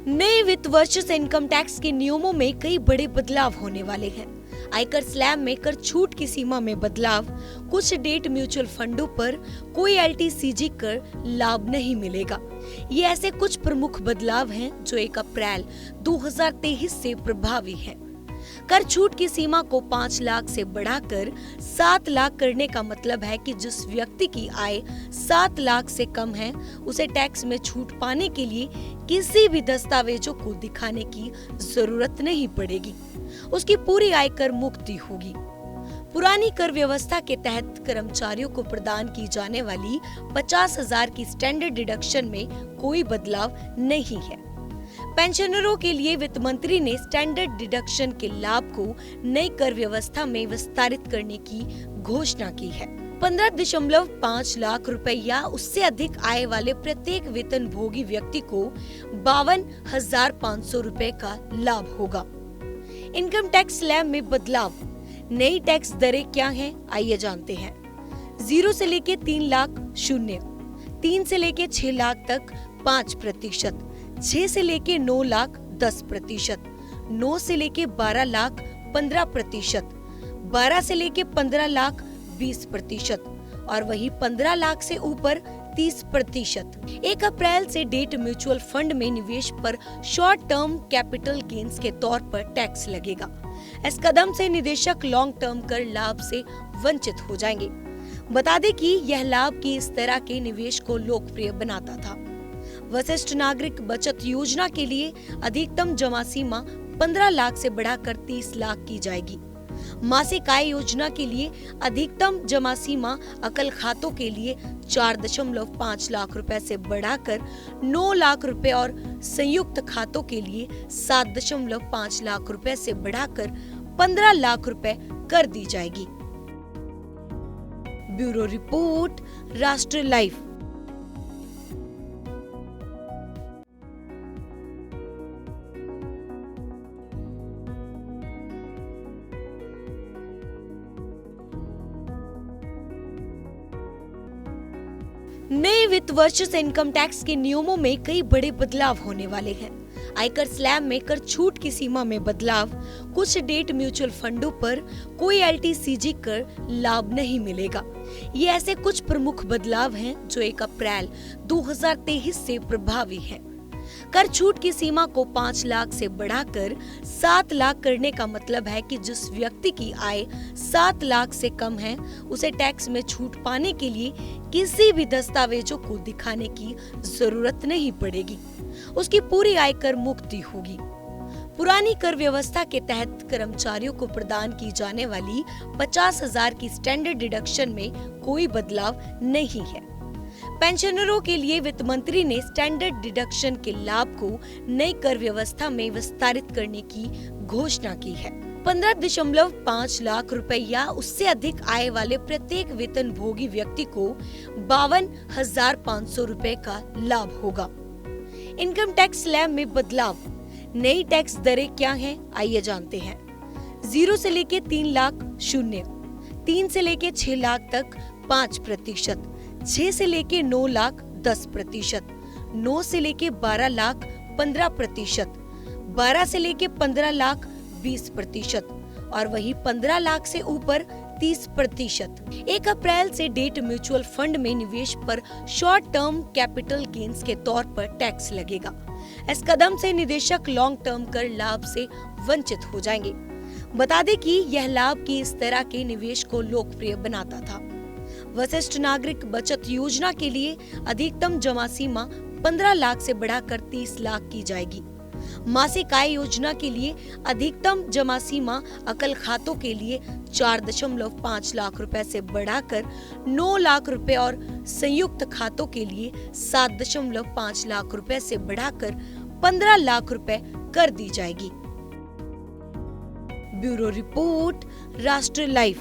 नए वित्त वर्ष से इनकम टैक्स के नियमों में कई बड़े बदलाव होने वाले हैं। आयकर स्लैब में कर छूट की सीमा में बदलाव, कुछ डेट म्यूचुअल फंडों पर कोई LTCG कर लाभ नहीं मिलेगा। ये ऐसे कुछ प्रमुख बदलाव हैं जो 1 अप्रैल 2023 से प्रभावी हैं। कर छूट की सीमा को 5 लाख से बढ़ाकर 7 लाख करने का मतलब है कि जिस व्यक्ति की आय 7 लाख से कम है, उसे टैक्स में छूट पाने के लिए किसी भी दस्तावेजों को दिखाने की जरूरत नहीं पड़ेगी। उसकी पूरी आयकर मुक्ति होगी। पुरानी कर व्यवस्था के तहत कर्मचारियों को प्रदान की जाने वाली 50,000 की स्टैंडर्ड डिडक्शन में कोई बदलाव नहीं है। पेंशनरों के लिए वित्त मंत्री ने स्टैंडर्ड डिडक्शन के लाभ को नई कर व्यवस्था में विस्तारित करने की घोषणा की है। 15.5 लाख रुपए या उससे अधिक आय वाले प्रत्येक वेतन भोगी व्यक्ति को 52,500 रुपए का लाभ होगा। इनकम टैक्स स्लैब में बदलाव। नई टैक्स दरें क्या हैं? आइए जानते हैं। 0 से लेके 3 लाख 0, 3 से लेके 6 लाख तक 5%, 6 से लेके 9 लाख 10%, 9 से लेके 12 लाख 15%, 12 से लेके 15 लाख 20% और वही 15 लाख से ऊपर 30%। 1 अप्रैल से डेट म्यूचुअल फंड में निवेश पर शॉर्ट टर्म कैपिटल गेन्स के तौर पर टैक्स लगेगा। इस कदम से निवेशक लॉन्ग टर्म कर लाभ से वंचित हो जाएंगे। बता दें कि यह लाभ की इस तरह के निवेश को लोकप्रिय बनाता था। वरिष्ठ नागरिक बचत योजना के लिए अधिकतम जमा सीमा 15 लाख से बढ़ाकर 30 लाख की जाएगी। मासिक आय योजना के लिए अधिकतम जमा सीमा अकल खातों के लिए 4.5 लाख रुपए से बढ़ाकर 9 लाख रुपए और संयुक्त खातों के लिए 7.5 लाख रुपए से बढ़ाकर 15 लाख रुपए कर दी जाएगी। ब्यूरो रिपोर्ट, राष्ट्र लाइव। नए वित्त वर्ष से इनकम टैक्स के नियमों में कई बड़े बदलाव होने वाले हैं। आयकर स्लैब में कर छूट की सीमा में बदलाव, कुछ डेट म्यूचुअल फंडों पर कोई LTCG कर लाभ नहीं मिलेगा। ये ऐसे कुछ प्रमुख बदलाव हैं जो 1 अप्रैल 2023 से प्रभावी हैं। कर छूट की सीमा को 5 लाख से बढ़ाकर 7 लाख करने का मतलब है कि जिस व्यक्ति की आय 7 लाख से कम है, उसे टैक्स में छूट पाने के लिए किसी भी दस्तावेजों को दिखाने की जरूरत नहीं पड़ेगी। उसकी पूरी आयकर मुक्ति होगी। पुरानी कर व्यवस्था के तहत कर्मचारियों को प्रदान की जाने वाली 50,000 की स्टैंडर्ड डिडक्शन में कोई बदलाव नहीं है। पेंशनरों के लिए वित्त मंत्री ने स्टैंडर्ड डिडक्शन के लाभ को नई कर व्यवस्था में विस्तारित करने की घोषणा की है। 15.5 लाख रुपए या उससे अधिक आय वाले प्रत्येक वेतन भोगी व्यक्ति को 52,500 रुपए का लाभ होगा। इनकम टैक्स स्लैब में बदलाव। नई टैक्स दरें क्या हैं? आइए जानते हैं। 0 से लेके 3 लाख 0, 3 से लेके 6 लाख तक 5%, 6 से लेके 9 लाख 10%, 9 से लेके 12 लाख 15%, 12 से लेके 15 लाख 20% और वही 15 लाख से ऊपर 30%। 1 अप्रैल से डेट म्यूचुअल फंड में निवेश पर शॉर्ट टर्म कैपिटल गेन्स के तौर पर टैक्स लगेगा। इस कदम से निवेशक लॉन्ग टर्म कर लाभ से वंचित हो जाएंगे। बता दें कि यह लाभ की इस तरह के निवेश को लोकप्रिय बनाता था। वरिष्ठ नागरिक बचत योजना के लिए अधिकतम जमा सीमा 15 लाख से बढ़ाकर 30 लाख की जाएगी। मासिक आय योजना के लिए अधिकतम जमा सीमा अकल खातों के लिए 4.5 लाख रुपए से बढ़ाकर 9 लाख रुपए और संयुक्त खातों के लिए 7.5 लाख रुपए से बढ़ाकर 15 लाख रुपए कर दी जाएगी। ब्यूरो रिपोर्ट, राष्ट्र लाइव।